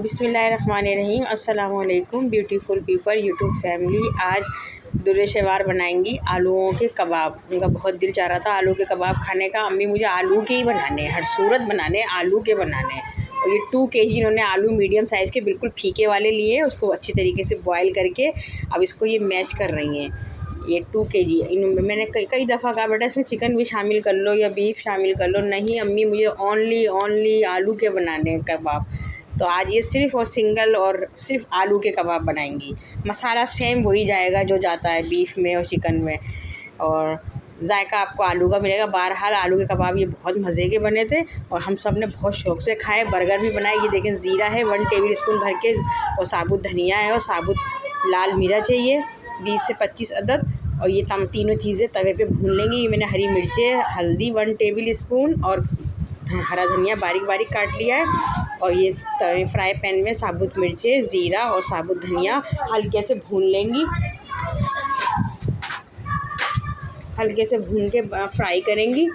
बिस्मिल्लाहिर्रहमानिर्रहीम। अस्सलाम वालेकुम ब्यूटीफुल पीपल यूट्यूब फैमिली। आज दुरेशवार बनाएंगी आलूओं के कबाब। उनका बहुत दिल चाह रहा था आलू के कबाब खाने का। अम्मी मुझे आलू के ही बनाने हैं, हर सूरत बनाने आलू के बनाने हैं। और ये 2 केजी इन्होंने आलू मीडियम साइज़ के बिल्कुल फीके वाले लिए, उसको अच्छी तरीके से बॉयल करके अब इसको ये मैश कर रही हैं। ये 2 केजी मैंने कई दफ़ा कहा बेटा इसमें चिकन भी शामिल कर लो या बीफ शामिल कर लो। नहीं अम्मी, मुझे ओनली आलू के बनाने हैं कबाब। तो आज ये सिर्फ़ और सिंगल और सिर्फ आलू के कबाब बनाएंगी। मसाला सेम वही जाएगा जो जाता है बीफ में और चिकन में, और जायका आपको आलू का मिलेगा। बहरहाल आलू के कबाब ये बहुत मज़े के बने थे और हम सब ने बहुत शौक़ से खाए। बर्गर भी बनाए। ये देखें, ज़ीरा है 1 टेबल स्पून भर के, और साबुत धनिया है, और साबुत लाल मिर्च है ये 20 से 25 अदद। और ये तीनों चीज़ें तवे पे भून लेंगी। ये मैंने हरी मिर्चें, हल्दी 1 टेबल स्पून और हरा धनिया बारीक बारीक काट लिया है। और ये तवे फ्राई पैन में साबुत मिर्चें, ज़ीरा और साबुत धनिया हल्के से भून लेंगी। हल्के से भून के फ्राई करेंगी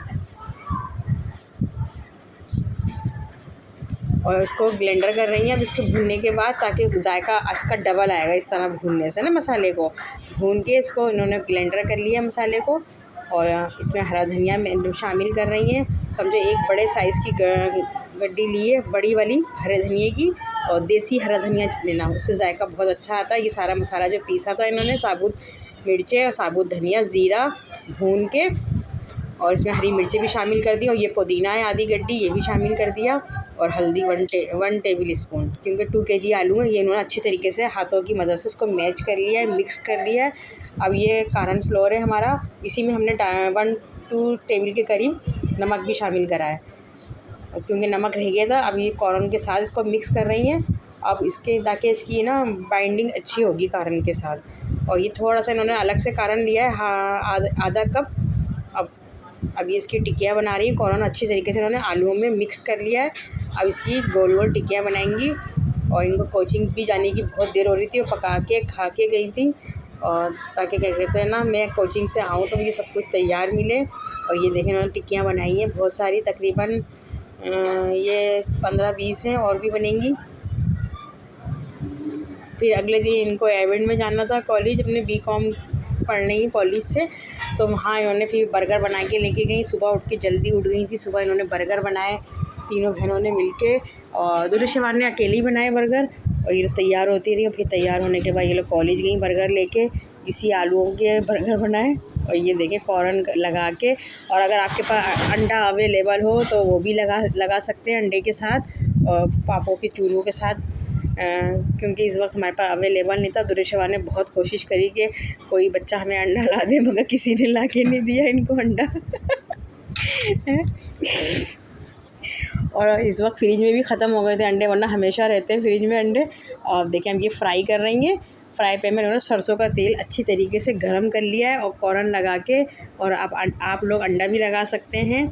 और इसको ब्लेंडर कर रही हैं अब इसको भूनने के बाद, ताकि जायका इसका डबल आएगा। इस तरह भूनने से ना मसाले को भून के इसको इन्होंने ब्लेंडर कर लिया मसाले को। और इसमें हरा धनिया में शामिल कर रही हैं। समझो एक बड़े साइज़ की गड्डी ली है, बड़ी वाली हरे धनिए की, और देसी हरा धनिया लेना, उससे जायका बहुत अच्छा आता है। ये सारा मसाला जो पीसा था इन्होंने, साबुत मिर्चें और साबुत धनिया ज़ीरा भून के, और इसमें हरी मिर्चें भी शामिल कर दी, और ये पुदीना है आधी गड्डी, ये भी शामिल कर दिया। और हल्दी 1 टेबल स्पून, क्योंकि 2 केजी आलू है। ये इन्होंने अच्छी तरीके से हाथों की मदद से इसको मैच कर लिया है, मिक्स कर लिया है। अब ये कारण फ्लोर है हमारा, इसी में हमने 1-2 टेबल के करीब नमक भी शामिल करा है, क्योंकि नमक रह गया था। अब ये कॉर्न के साथ इसको मिक्स कर रही हैं अब इसके, ताकि इसकी ना बाइंडिंग अच्छी होगी कॉर्न के साथ। और ये थोड़ा सा इन्होंने अलग से कॉर्न लिया है, आधा कप। अब ये इसकी टिक्कियाँ बना रही है। कॉर्न अच्छी तरीके से इन्होंने आलूओं में मिक्स कर लिया है। अब इसकी गोल गोल टिक्कियाँ बनाएंगी। और इनको कोचिंग भी जाने की बहुत देर हो रही थी, वो पका के खा के गई थी, और ताकि क्या कहते हैं ना, मैं कोचिंग से आऊँ तो मुझे सब कुछ तैयार मिले। और ये देखें इन्होंने टिक्कियाँ बनाई हैं बहुत सारी, तकरीबन ये 15-20 हैं, और भी बनेंगी। फिर अगले दिन इनको इवेंट में जाना था कॉलेज, अपने बीकॉम पढ़ने की कॉलेज से। तो वहाँ इन्होंने फिर बर्गर बना के लेके गई। सुबह उठ के जल्दी उठ गई थी, सुबह इन्होंने बर्गर बनाए तीनों बहनों ने मिलके, और दुरुशवार ने अकेले ही बनाए बर्गर। और ये तैयार होती रही, फिर तैयार होने के बाद ये लोग कॉलेज गई बर्गर लेके। इसी आलूओं के बर्गर बनाए, और ये देखें कॉर्न लगा के। और अगर आपके पास अंडा अवेलेबल हो तो वो भी लगा सकते हैं अंडे के साथ, और पापों के चूरों के साथ, क्योंकि इस वक्त हमारे पास अवेलेबल नहीं था। दुरेशवार ने बहुत कोशिश करी कि कोई बच्चा हमें अंडा ला दे, मगर किसी ने ला के नहीं दिया इनको अंडा। और इस वक्त फ्रिज में भी ख़त्म हो गए थे अंडे, वरना हमेशा रहते हैं फ्रिज में अंडे। और देखिए हम ये फ्राई कर रही हैं। फ्राई पैन में उन्होंने सरसों का तेल अच्छी तरीके से गर्म कर लिया है, और कॉर्न लगा के, और आप लोग अंडा भी लगा सकते हैं,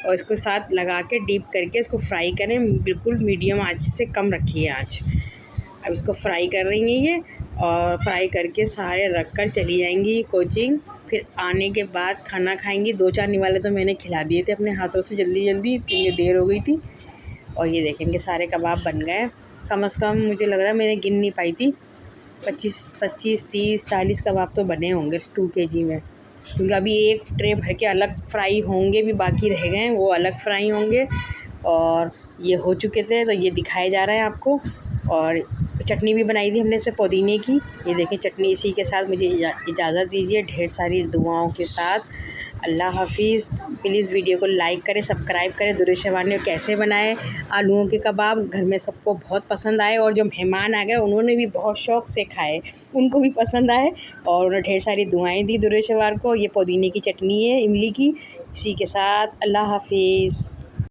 और इसको साथ लगा के डीप करके इसको फ्राई करें। बिल्कुल मीडियम आंच से कम रखिए आंच। अब इसको फ्राई कर रही हैं ये, और फ्राई करके सारे रख कर चली जाएंगी कोचिंग। फिर आने के बाद खाना खाएंगी। 2-4 निवाले तो मैंने खिला दिए थे अपने हाथों से जल्दी क्योंकि देर हो गई थी। और ये देखेंगे सारे कबाब बन गए। कम से कम मुझे लग रहा है, मैंने गिन नहीं पाई थी, 25, 30, 40 कबाब तो बने होंगे 2 केजी में, क्योंकि अभी एक ट्रे भर के अलग फ्राई होंगे, भी बाकी रह गए हैं, वो अलग फ्राई होंगे। और ये हो चुके थे, तो ये दिखाया जा रहा है आपको। और चटनी भी बनाई थी हमने इसमें पुदीने की। ये देखिए चटनी। इसी के साथ मुझे इजाज़त दीजिए, ढेर सारी दुआओं के साथ। अल्लाह हाफिज़। प्लीज़ वीडियो को लाइक करें, सब्सक्राइब करें। दुरेशवार ने कैसे बनाए आलूओं के कबाब, घर में सबको बहुत पसंद आए, और जो मेहमान आ गए उन्होंने भी बहुत शौक़ से खाए, उनको भी पसंद आए। और उन्होंने ढेर सारी दुआएं दी दुरेशवार को। ये पुदीने की चटनी है इमली की। इसी के साथ अल्लाह हाफिज़।